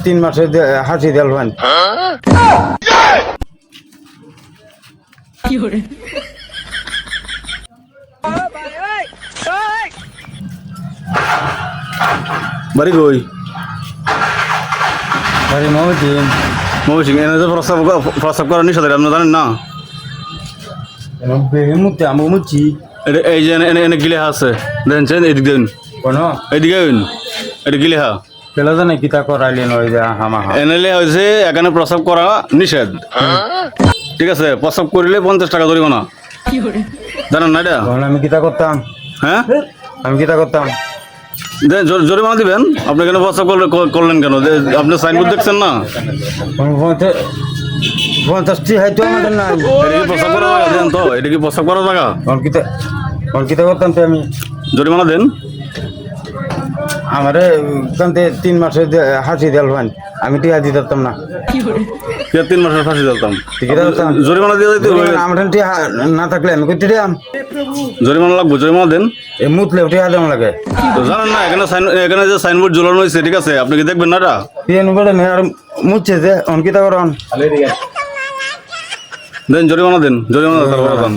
3 মাসে হাসি দেলবেন বাড়ি কই আরে মহদিন মৌসিং এনে তো প্রস্তাব করার নিষেধ আপনি জানেন না মুতে আমি মুচি এই যে এনে গিলে আছে দেখছেন এদিক দেন কোন এদিকে এটা গিলে হা পেলা জানে কিতা করাইলেন ওই যে হামা এনএলএ হয়েছে এখানে প্রস্তাব করা নিষেধ ঠিক আছে প্রস্তাব করলে 50 টাকা জরিমানা জানেন না এটা আমি কিতা করতাম হ্যাঁ আমি কিতা করতাম জরিমানা দিবেন আপনি কেন প্রস্তাব করলেন কেন আপনি সাইনবোর্ড দেখছেন না 50টি হয়তো আমাদের নাই এটা কি প্রস্তাব করা জায়গা দেন তো এটা কি প্রস্তাব করা জায়গা কিতা করতাম তো আমি জরিমানা দেন আমারে কান্তে 3 মাসে হাসি দেলবেন আমি টিয়া দিতাম না 3 মাসের ফাঁসি দিতাম দিতাম জরিমানা দিয়ে দিতে হবে আমার টিয়া না থাকলে আমি কইতে দিতাম জরিমানা লাগবে জরিমানা দেন এই মুতলে টিয়া দেন লাগে তো জানেন না এখানে যে সাইনবোর্ড ঝুলানো হয়েছে ঠিক আছে আপনি কি দেখবেন না এটা পিয়ানো বলে আর মুচ্ছে যে অন কিতা করন দেন জরিমানা দেন জরিমানা তারপর দেন